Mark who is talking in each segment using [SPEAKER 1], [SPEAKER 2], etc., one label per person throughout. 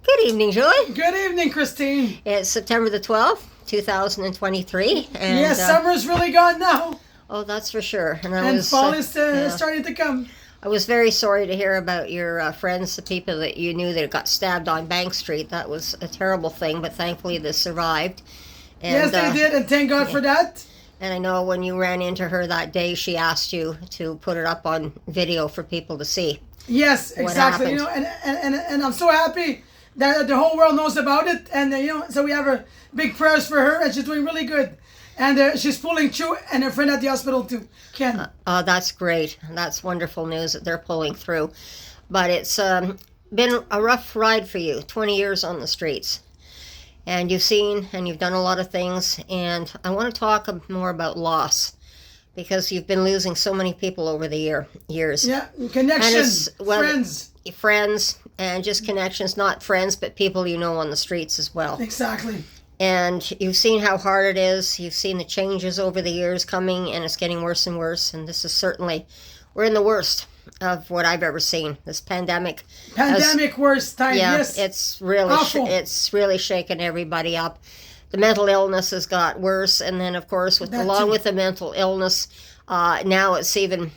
[SPEAKER 1] Good evening, Joy.
[SPEAKER 2] Good evening, Christine.
[SPEAKER 1] It's September the 12th, 2023. And,
[SPEAKER 2] yes, summer's really gone now.
[SPEAKER 1] Oh, that's for sure.
[SPEAKER 2] And fall is starting to come.
[SPEAKER 1] I was very sorry to hear about your friends, the people that you knew that got stabbed on Bank Street. That was a terrible thing, but thankfully they survived. And,
[SPEAKER 2] yes, they did, and thank God for that.
[SPEAKER 1] And I know when you ran into her that day, she asked you to put it up on video for people to see.
[SPEAKER 2] Yes, exactly. You know, and I'm so happy that the whole world knows about it, and so we have a big prayers for her, and she's doing really good, and she's pulling through, and her friend at the hospital too, Ken.
[SPEAKER 1] Oh, that's great. That's wonderful news that they're pulling through. But it's been a rough ride for you, 20 years on the streets. And you've seen and you've done a lot of things, and I want to talk more about loss, because you've been losing so many people over the years.
[SPEAKER 2] Yeah, connections,
[SPEAKER 1] friends, and just connections, not friends, but people you know on the streets as well.
[SPEAKER 2] Exactly.
[SPEAKER 1] And you've seen how hard it is. You've seen the changes over the years coming, and it's getting worse and worse. And this is certainly, we're in the worst of what I've ever seen. This pandemic.
[SPEAKER 2] Worst time.
[SPEAKER 1] Yeah,
[SPEAKER 2] yes.
[SPEAKER 1] it's really shaken everybody up. The mental illness has got worse, and then of course, with the mental illness, now it's even,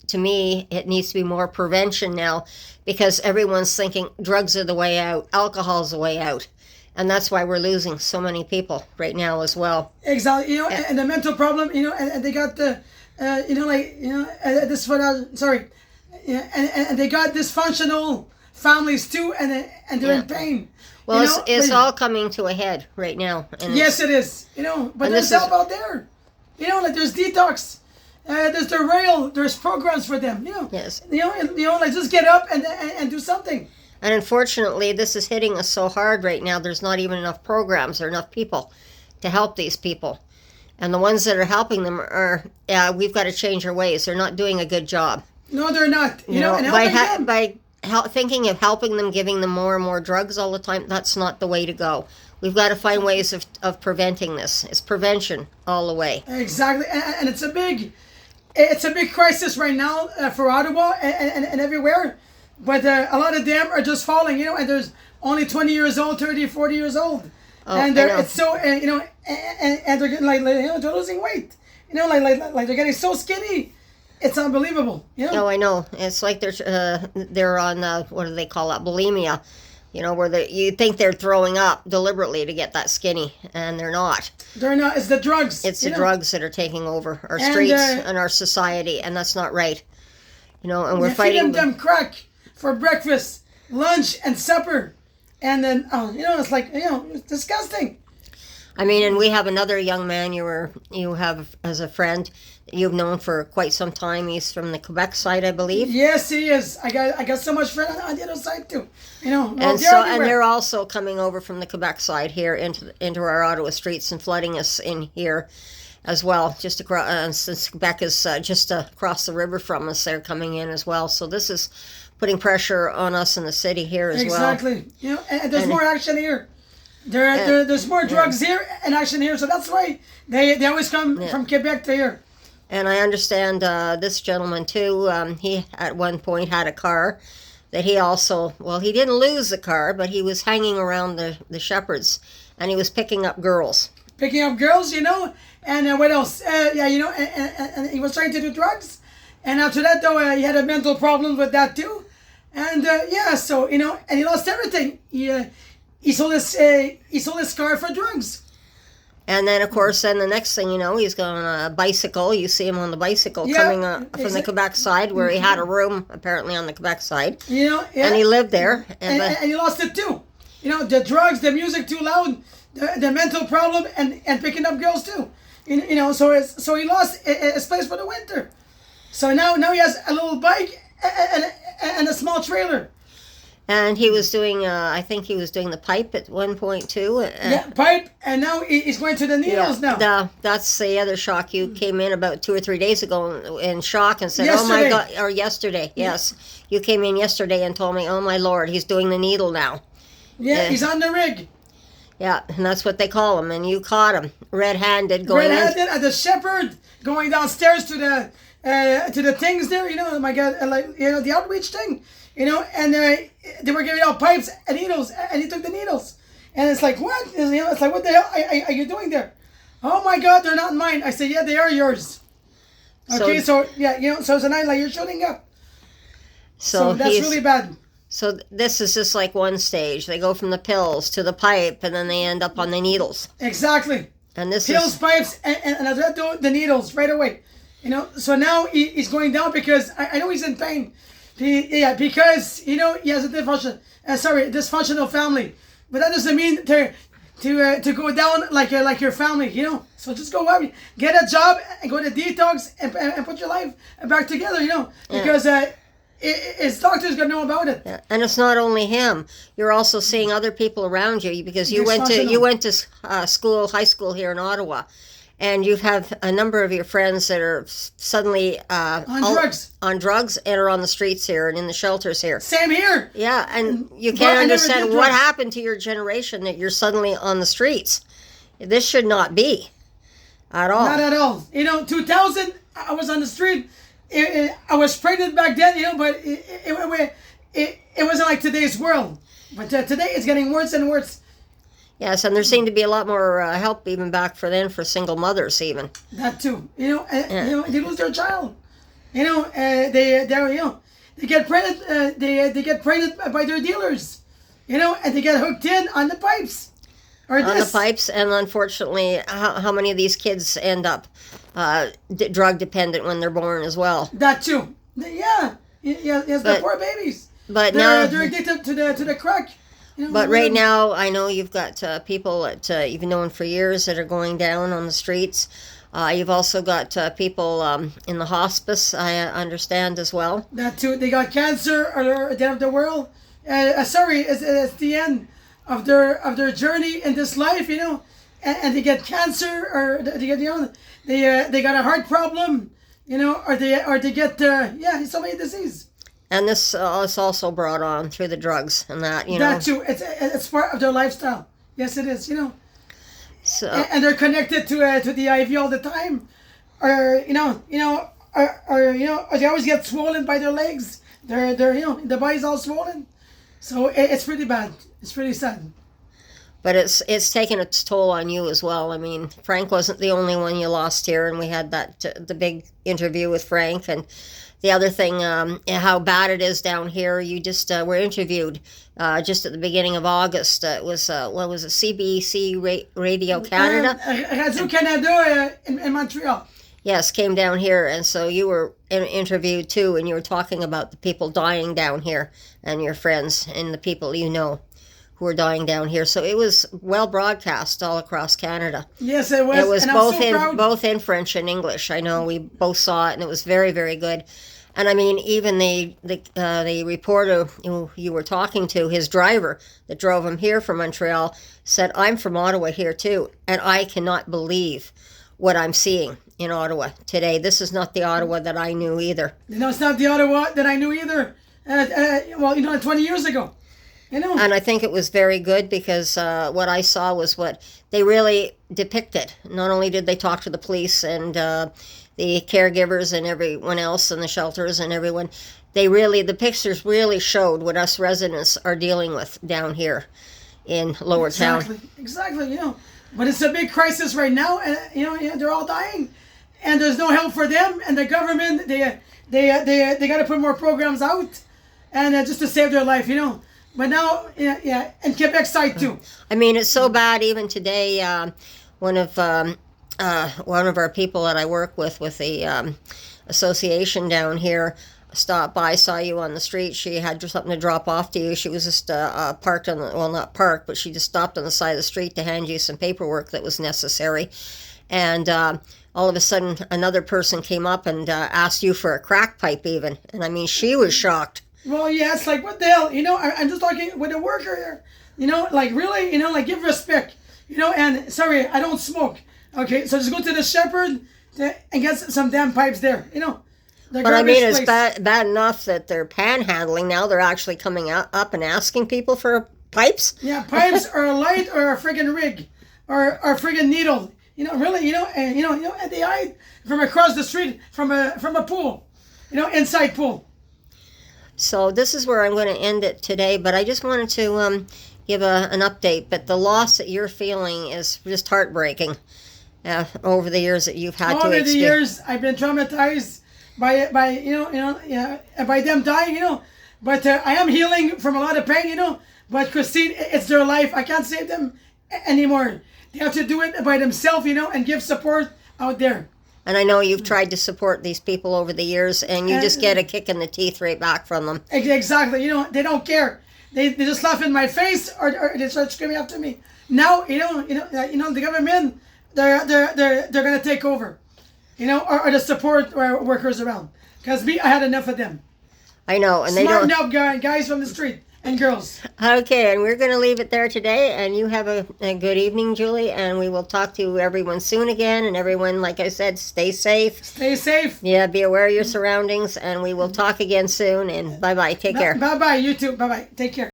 [SPEAKER 1] to me, it needs to be more prevention now, because everyone's thinking drugs are the way out, alcohol's the way out. And that's why we're losing so many people right now as well.
[SPEAKER 2] Exactly. And the mental problem, and they got the, this sorry, and they got dysfunctional families too, and they're in pain.
[SPEAKER 1] Well, it's all coming to a head right now. And
[SPEAKER 2] yes, it is. But there's help out there. There's detox. There's the rail. There's programs for them.
[SPEAKER 1] Yes.
[SPEAKER 2] Just get up and do something.
[SPEAKER 1] And unfortunately, this is hitting us so hard right now. There's not even enough programs or enough people to help these people. And the ones that are helping them are, we've got to change our ways. They're not doing a good job.
[SPEAKER 2] No, they're not. And
[SPEAKER 1] by thinking of helping them, giving them more and more drugs all the time, that's not the way to go. We've got to find ways of preventing this. It's prevention all the way.
[SPEAKER 2] Exactly. And it's a big crisis right now for Ottawa and everywhere. But a lot of them are just falling, and there's only 20 years old, 30, 40 years old.
[SPEAKER 1] Oh,
[SPEAKER 2] and it's so, and they're getting they're losing weight. Like they're getting so skinny. It's unbelievable.
[SPEAKER 1] Oh, I know. It's like they're on, what do they call it, bulimia, where you think they're throwing up deliberately to get that skinny, and they're not.
[SPEAKER 2] They're not. It's the drugs.
[SPEAKER 1] It's the drugs that are taking over our streets and our society, and that's not right. And we're fighting
[SPEAKER 2] them crack for breakfast, lunch, and supper. And then, it's like, it's disgusting.
[SPEAKER 1] I mean, and we have another young man you have as a friend that you've known for quite some time. He's from the Quebec side, I believe.
[SPEAKER 2] Yes, he is. I got so much friends on the other side too.
[SPEAKER 1] And they're also coming over from the Quebec side here into our Ottawa streets and flooding us in here as well. Just across, since Quebec is just across the river from us, they're coming in as well. So this is putting pressure on us in the city here as well.
[SPEAKER 2] Exactly. And there's more action here. There's more drugs here and action here, so that's why they always come from Quebec to here.
[SPEAKER 1] And I understand this gentleman too, he at one point had a car that he didn't lose the car, but he was hanging around the Shepherds, and he was picking up girls.
[SPEAKER 2] Picking up girls, and what else? And he was trying to do drugs, and after that, though, he had a mental problem with that too. And and he lost everything. He sold his car for drugs.
[SPEAKER 1] And then, of course, the next thing you know, he's on a bicycle. You see him on the bicycle coming from the Quebec side, where he had a room, apparently, on the Quebec side. And he lived there.
[SPEAKER 2] And he lost it, too. The drugs, the music too loud, the mental problem, and picking up girls, too. So he lost his place for the winter. So now he has a little bike and a small trailer.
[SPEAKER 1] And he was doing, I think he was doing the pipe at one point too.
[SPEAKER 2] Pipe, and now he's going to the needles now.
[SPEAKER 1] That's the other shock. You came in about 2 or 3 days ago in shock and said,
[SPEAKER 2] yesterday.
[SPEAKER 1] "Oh my God," or yesterday, yes. You came in yesterday and told me, "Oh my Lord, he's doing the needle now."
[SPEAKER 2] Yeah, he's on the rig.
[SPEAKER 1] Yeah, and that's what they call him. And you caught him red-handed
[SPEAKER 2] at the Shepherd, going downstairs to the things there. My God, the outreach thing. you know, and they were giving out pipes and needles, and he took the needles. And it's like, what? You know, it's like, what the hell are you doing there? Oh my God, they're not mine. I said, yeah, they are yours. Okay, so yeah, you know, so tonight, like, you're shooting up. So that's really bad.
[SPEAKER 1] So this is just like one stage. They go from the pills to the pipe, and then they end up on the needles.
[SPEAKER 2] Exactly.
[SPEAKER 1] And this
[SPEAKER 2] pills,
[SPEAKER 1] is
[SPEAKER 2] pipes, and the needles right away. You know, so now he's going down because I know he's in pain. Because you know he has a dysfunctional family, but that doesn't mean to go down like your family. You know, so just go out, get a job, and go to detox and put your life back together. You know, because his doctor's gonna know about it.
[SPEAKER 1] Yeah. And it's not only him. You're also seeing other people around you because you went to high school here in Ottawa, and you have a number of your friends that are suddenly on drugs and are on the streets here and in the shelters here.
[SPEAKER 2] Same here.
[SPEAKER 1] Yeah, and you can't understand what happened to your generation that you're suddenly on the streets. This should not be at all.
[SPEAKER 2] Not at all. You know, 2000, I was on the street. I was pregnant back then, you know, but it wasn't like today's world. But today it's getting worse and worse.
[SPEAKER 1] Yes, and there seemed to be a lot more help even back then for single mothers even.
[SPEAKER 2] That too, you know, you know, they lose their child. You know, they get pregnant. They get pregnant by their dealers. You know, and they get hooked in on the pipes.
[SPEAKER 1] The pipes, and unfortunately, how many of these kids end up drug dependent when they're born as well?
[SPEAKER 2] That too. Yeah, the poor babies.
[SPEAKER 1] But
[SPEAKER 2] they're addicted to the crack. You know,
[SPEAKER 1] but right now, I know you've got people that you've known for years that are going down on the streets. You've also got people in the hospice, I understand, as well.
[SPEAKER 2] That too. They got cancer or at the end of the world. It's the end of their journey in this life, you know, and they get cancer or they get, you know, they got a heart problem, you know, or they get so many disease.
[SPEAKER 1] And this is also brought on through the drugs and that, you know.
[SPEAKER 2] That too. It's part of their lifestyle. Yes, it is. You know.
[SPEAKER 1] So.
[SPEAKER 2] And they're connected to the IV all the time, or or they always get swollen by their legs. They're the body's all swollen, so it's pretty bad. It's pretty sad.
[SPEAKER 1] But it's taken its toll on you as well. I mean, Frank wasn't the only one you lost here, and we had the big interview with Frank. And the other thing, how bad it is down here. You just were interviewed just at the beginning of August. It was what was it, CBC Radio Canada?
[SPEAKER 2] Radio Canada in Montreal.
[SPEAKER 1] Yes, came down here, and so you were interviewed too, and you were talking about the people dying down here, and your friends and the people you know who were dying down here. So it was well broadcast all across Canada.
[SPEAKER 2] Yes, it was.
[SPEAKER 1] It was
[SPEAKER 2] and
[SPEAKER 1] both in French and English. I know we both saw it, and it was very, very good. And I mean, even the reporter who you were talking to, his driver that drove him here from Montreal, said, "I'm from Ottawa here too, and I cannot believe what I'm seeing in Ottawa today. This is not the Ottawa that I knew either."
[SPEAKER 2] No, it's not the Ottawa that I knew either. 20 years ago. You know.
[SPEAKER 1] And I think it was very good because what I saw was what they really depicted. Not only did they talk to the police and the caregivers and everyone else in the shelters and everyone, the pictures really showed what us residents are dealing with down here in Lower Town.
[SPEAKER 2] Exactly, you know. But it's a big crisis right now, and you know they're all dying, and there's no help for them. And the government, they got to put more programs out, and just to save their life, you know. But now, and Quebec side too.
[SPEAKER 1] I mean, it's so bad. Even today, one of our people that I work with the association down here stopped by, saw you on the street. She had something to drop off to you. She was just parked on not parked, but she just stopped on the side of the street to hand you some paperwork that was necessary. And all of a sudden, another person came up and asked you for a crack pipe even. And I mean, she was shocked.
[SPEAKER 2] Well, yeah, it's like, what the hell? You know, I'm just talking with a worker here. You know, like really, you know, like give respect. You know, and sorry, I don't smoke. Okay, so just go to the Shepherd and get some damn pipes there. You know.
[SPEAKER 1] But I mean, it's bad enough that they're panhandling. Now they're actually coming up and asking people for pipes.
[SPEAKER 2] Yeah, pipes or a light or a friggin' rig or a friggin' needle. You know, really, and they hide from across the street from a pool. You know, inside pool.
[SPEAKER 1] So this is where I'm going to end it today, but I just wanted to give an update. But the loss that you're feeling is just heartbreaking over the years that you've had to
[SPEAKER 2] Over
[SPEAKER 1] experience.
[SPEAKER 2] the years, I've been traumatized by by them dying, But I am healing from a lot of pain, But Christine, it's their life. I can't save them anymore. They have to do it by themselves, and give support out there.
[SPEAKER 1] And I know you've tried to support these people over the years, and you just get a kick in the teeth right back from them.
[SPEAKER 2] Exactly. They don't care. They just laugh in my face or they start screaming after me. Now, the government, they're gonna take over, or the support workers around. Because I had enough of them.
[SPEAKER 1] I know, and they
[SPEAKER 2] Smarten
[SPEAKER 1] don't.
[SPEAKER 2] up, guys from the street and girls.
[SPEAKER 1] Okay, and we're going to leave it there today. And you have a good evening, Julie. And we will talk to everyone soon again. And everyone, like I said, stay safe.
[SPEAKER 2] Stay safe.
[SPEAKER 1] Yeah, be aware of your surroundings. And we will talk again soon. And bye bye. Take care.
[SPEAKER 2] Bye bye. You too. Bye bye. Take care.